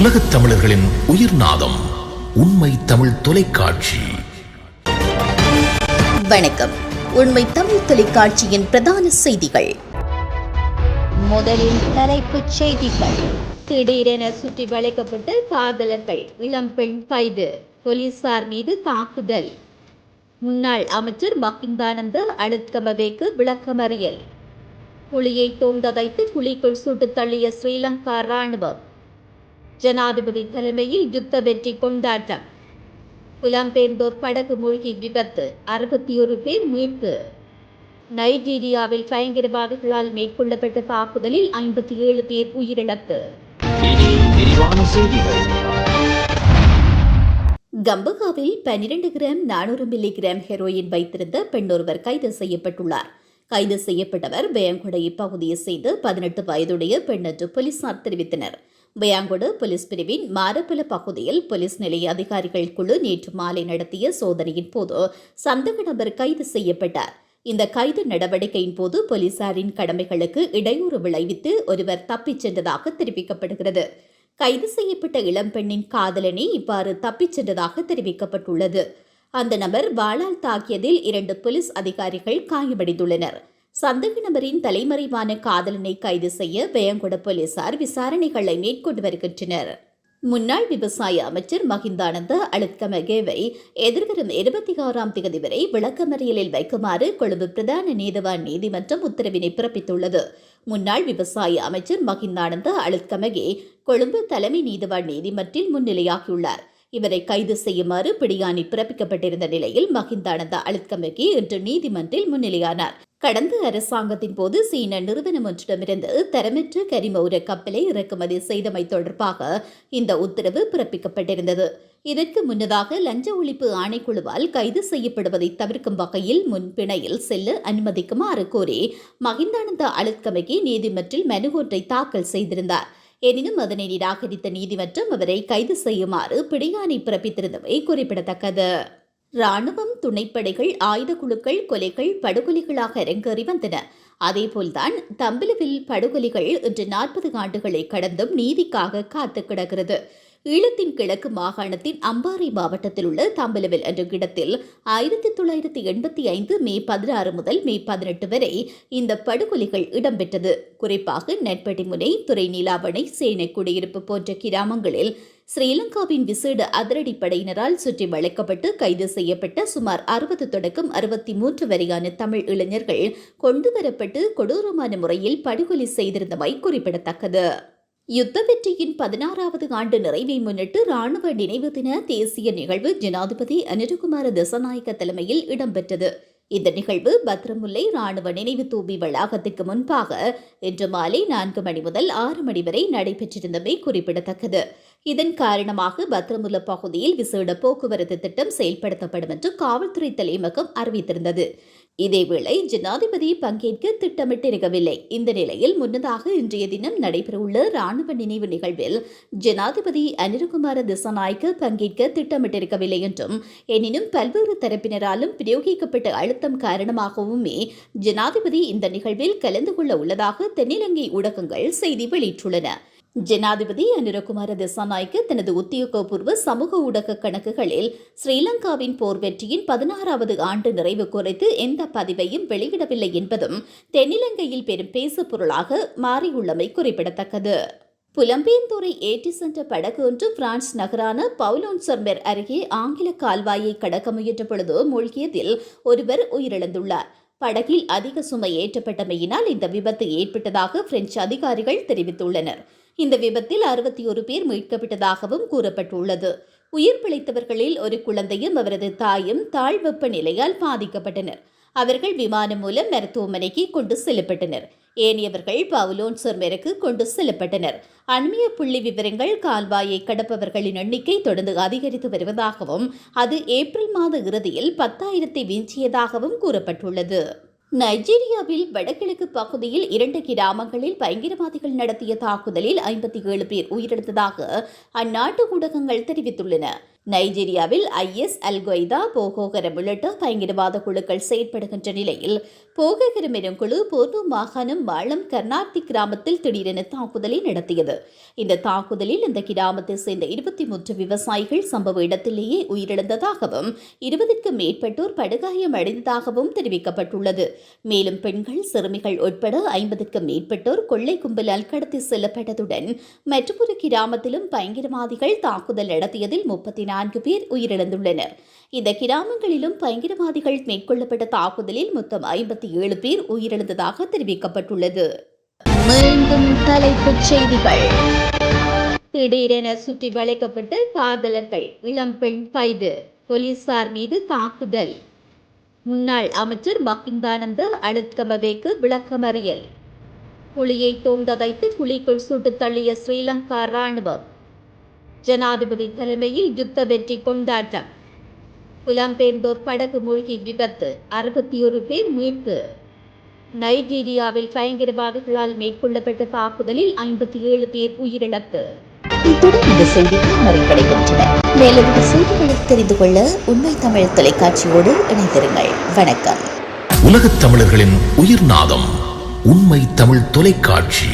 உலகத் தமிழர்களின் உயிர்நாதம் உண்மை தமிழ் தொலைக்காட்சி. வணக்கம். உண்மை தமிழ் தொலைக்காட்சியின் பிரதான செய்திகள். முதலில் தலைப்புச் செய்திகள். திடீரென சுற்றி வளைக்கப்பட்ட காதலர்கள், இளம்பெண் கைது, போலீசார் மீது தாக்குதல். முன்னாள் அமைச்சர் மஹிந்தானந்த அழுத்கமவேக்கு விளக்கமறியல். புலியை தோண்டதைத்து குழிக்குள் சுட்டுத் தள்ளிய ஸ்ரீலங்கா ராணுவம். ஜனாதிபதி தலைமையில் யுத்த வெற்றி கொண்டாட்டம். புலம்பெயர்ந்தோர் படகு மூழ்கி விபத்து, 61 பேர் மீட்பு. நைஜீரியாவில் பயங்கரவாதிகளால் மேற்கொள்ளப்பட்ட தாக்குதலில் 57 பேர் உயிரிழப்பு. கம்பகாவில் 12 கிராம் 400 மில்லி கிராம் ஹெரோயின் வைத்திருந்த பெண்ணொருவர் கைது செய்யப்பட்டுள்ளார். கைது செய்யப்பட்டவர் பயாங்கொடை பகுதியைச் சேர்ந்த 18 வயதுடைய பெண் என்று போலீசார் தெரிவித்தனர். பயாங்கொட போலீஸ் பிரிவின் மாரப்பல பகுதியில் போலீஸ் நிலைய அதிகாரிகள் குழு நேற்று மாலை நடத்திய சோதனையின் போது சந்தேக நபர் கைது செய்யப்பட்டார். இந்த கைது நடவடிக்கையின் போது போலீசாரின் கடமைகளுக்கு இடையூறு விளைவித்து ஒருவர் தப்பிச் சென்றதாக தெரிவிக்கப்படுகிறது. கைது செய்யப்பட்ட இளம்பெண்ணின் காதலனே இவ்வாறு தப்பிச் சென்றதாக தெரிவிக்கப்பட்டுள்ளது. அந்த நபர் வாளால் தாக்கியதில் 2 போலீஸ் அதிகாரிகள் காயமடைந்துள்ளனர். சந்தேக நபரின் தலைமறைவான காதலனை கைது செய்ய பயாங்கொட போலீசார் விசாரணைகளை மேற்கொண்டு வருகின்றனர். முன்னாள் விவசாய அமைச்சர் மஹிந்தானந்த அழுத்கமகேவை எதிர்வரும் 26ஆம் தேதி வரை விளக்கமறியலில் வைக்குமாறு கொழும்பு பிரதான நீதிவான் நீதிமன்றம் உத்தரவினை பிறப்பித்துள்ளது. முன்னாள் விவசாய அமைச்சர் மஹிந்தானந்த அழுத்கமகே கொழும்பு தலைமை நீதிவான் நீதிமன்றில் முன்னிலையாகியுள்ளார். இவரை கைது செய்யுமாறு பிடியாணை பிறப்பிக்கப்பட்டிருந்த நிலையில் மஹிந்தானந்த அழுத்கமகே இன்று நீதிமன்றில் முன்னிலையானார். கடந்த அரசாங்கத்தின் போது சீன நிறுவனம் ஒன்றிடமிருந்து தரமற்ற கரிம கப்பலை இறக்குமதி செய்தமை தொடர்பாக இந்த உத்தரவு பிறப்பிக்கப்பட்டிருந்தது. இதற்கு முன்னதாக லஞ்ச ஒழிப்பு ஆணைக்குழுவால் கைது செய்யப்படுவதை தவிர்க்கும் வகையில் முன்பிணையில் செல்ல அனுமதிக்குமாறு கோரி மஹிந்தானந்த அழுத்கமகே நீதிமன்றில் மனு ஒன்றை தாக்கல் செய்திருந்தார். எனினும் அதனை நிராகரித்த நீதிமன்றம் அவரை கைது செய்யுமாறு பிடியாணை பிறப்பித்திருந்தவை குறிப்பிடத்தக்கது. ராணுவம், துணைப்படைகள், ஆயுத குழுக்கள் கொலைகள், படுகொலைகளாக அரங்கேறி வந்தன. அதேபோல்தான் தம்பலவில் படுகொலைகள் இன்று 40 ஆண்டுகளை கடந்தும் நீதிக்காக காத்து கிடக்கிறது. ஈழத்தின் கிழக்கு மாகாணத்தின் அம்பாறை மாவட்டத்தில் உள்ள தம்பலவில் என்ற இடத்தில் 1985 மே 16 முதல் மே 18 வரை இந்த படுகொலைகள் இடம்பெற்றது. குறிப்பாக நெற்பட்டிமுனை, துறை நீலாவணை, சேனை குடியிருப்பு போன்ற கிராமங்களில் ஸ்ரீலங்காவின் விசேட அதிரடிப்படையினரால் சுற்றி வளைக்கப்பட்டு கைது செய்யப்பட்ட சுமார் 60 தொடக்கம் 63 வரையான தமிழ் இளைஞர்கள் கொண்டுவரப்பட்டு கொடூரமான முறையில் படுகொலை செய்திருந்தமை குறிப்பிடத்தக்கது. யுத்த வெற்றியின் 16வது ஆண்டு நிறைவை முன்னிட்டு ராணுவ நினைவு தின தேசிய நிகழ்வு ஜனாதிபதி அனுரகுமார திசாநாயக்க தலைமையில் இடம்பெற்றது. இந்த நிகழ்வு பத்ரமுல்லை ராணுவ நினைவு தூபி வளாகத்திற்கு முன்பாக இன்று மாலை 4 மணி முதல் 6 மணி வரை நடைபெற்றிருந்தமை குறிப்பிடத்தக்கது. இதன் காரணமாக பத்ரமுல்ல பகுதியில் விசேட போக்குவரத்து திட்டம் செயல்படுத்தப்படும் என்று காவல்துறை தலைமையகம் அறிவித்திருந்தது. இதேவேளை ஜனாதிபதி பங்கேற்க திட்டமிட்டிருக்கவில்லை. இந்த நிலையில் முன்னதாக இன்றைய தினம் நடைபெறவுள்ள ராணுவ நினைவு நிகழ்வில் ஜனாதிபதி அனுரகுமார திசாநாயக்க பங்கேற்க திட்டமிட்டிருக்கவில்லை என்றும், எனினும் பல்வேறு தரப்பினராலும் பிரயோகிக்கப்பட்ட அழுத்தம் காரணமாகவுமே ஜனாதிபதி இந்த நிகழ்வில் கலந்து கொள்ள உள்ளதாக தென்னிலங்கை ஊடகங்கள் செய்தி வெளியிட்டுள்ளன. ஜனாதிபதி அனுரகுமார திசாநாயக்க தனது உத்தியோகபூர்வ சமூக ஊடக கணக்குகளில் ஸ்ரீலங்காவின் போர் வெற்றியின் 16வது ஆண்டு நிறைவு குறித்து எந்த பதிவையும் வெளியிடவில்லை என்பதும் தென்னிலங்கையில் பெரும் பேசு பொருளாக மாறியுள்ளமை குறிப்பிடத்தக்கது. புலம்பெயர்ந்தோரை ஏற்றி சென்ற படகு ஒன்று பிரான்ஸ் நகரான பவுலோன்சர்மெர் அருகே ஆங்கில கால்வாயை கடக்க முயன்ற பொழுது மூழ்கியதில் ஒருவர் உயிரிழந்துள்ளார். படகில் அதிக சுமை ஏற்றப்பட்டமையினால் இந்த விபத்து ஏற்பட்டதாக பிரெஞ்சு அதிகாரிகள் தெரிவித்துள்ளனர். இந்த விபத்தில் 61 பேர் மீட்கப்பட்டதாகவும் கூறப்பட்டுள்ளது. உயிர் பிழைத்தவர்களில் ஒரு குழந்தையும் அவரது தாயும் தாழ்வெப்ப நிலையால் பாதிக்கப்பட்டனர். அவர்கள் விமானம் மூலம் மருத்துவமனைக்கு கொண்டு செல்லப்பட்டனர். ஏனையவர்கள் பவுலோன்சர்மெருக்கு கொண்டு செல்லப்பட்டனர். அண்மைய புள்ளி விவரங்கள் கால்வாயை கடப்பவர்களின் எண்ணிக்கை தொடர்ந்து அதிகரித்து வருவதாகவும் அது ஏப்ரல் மாத இறுதியில் 10,000 விஞ்சியதாகவும் கூறப்பட்டுள்ளது. நைஜீரியாவில் வடகிழக்கு பகுதியில் 2 கிராமங்களில் பயங்கரவாதிகள் நடத்திய தாக்குதலில் 57 பேர் உயிரிழந்ததாக அந்நாட்டு ஊடகங்கள் தெரிவித்துள்ளன. நைஜீரியாவில் IS, அல் கொய்தா, போகோகரம் உள்ளிட்ட பயங்கரவாத குழுக்கள் செயற்படுகின்ற நிலையில் போகோகரம் எனும் குழு போர்னோ மாகாணம் மாளம் கர்நாத்தி கிராமத்தில் திடீரென தாக்குதலை நடத்தியது. இந்த தாக்குதலில் இந்த கிராமத்தை சேர்ந்த 23 விவசாயிகள் சம்பவ இடத்திலேயே உயிரிழந்ததாகவும் 20க்கும் மேற்பட்டோர் படுகாயம் அடைந்ததாகவும் தெரிவிக்கப்பட்டுள்ளது. மேலும் பெண்கள், சிறுமிகள் உட்பட 50க்கும் மேற்பட்டோர் கொள்ளை கும்பலால் கடத்தி செல்லப்பட்டதுடன் மற்றொரு கிராமத்திலும் பயங்கரவாதிகள் தாக்குதல் நடத்தியதில் 34 பேர் உயிரிழந்துள்ளனர். இந்த கிராமங்களிலும் பயங்கரவாதிகள் மேற்கொள்ளப்பட்ட தாக்குதலில் மொத்தம் 57 பேர் உயிரிழந்ததாக தெரிவிக்கப்பட்டுள்ளது. மீண்டும் தலைப்புச் செய்திகள். திடீரென சுற்றி வளைக்கப்பட்ட காதலர்கள், இளம்பெண் கைது, போலீசார் மீது தாக்குதல். முன்னாள் அமைச்சர் மஹிந்தானந்த அழுத்கமவேக்கு விளக்கமறியல். புலியை தோண்டதைத்து குழிக்குள் சுட்டு தள்ளிய ஸ்ரீலங்கா ராணுவம். ஜனாதிபதி தலைமையில் யுத்த வெற்றி கொண்டாட்டம். புலம்பெயர்ந்தோர் படகு மூழ்கி விபத்து, 61 பேர் மீட்பு. நைஜீரியாவில் பயங்கரவாதிகளால் மேற்கொள்ளப்பட்ட தாக்குதலில் 57 பேர் உயிரிழப்பு. இத்துடன் இந்த செய்திகள் நிறைவடைகின்றன. மேலும் இந்த செய்திகளை தெரிந்து கொள்ள உண்மை தமிழ் தொலைக்காட்சியோடு இணைந்திருங்கள். வணக்கம். உலகத் தமிழர்களின் உயிர்நாதம் உண்மை தமிழ் தொலைக்காட்சி.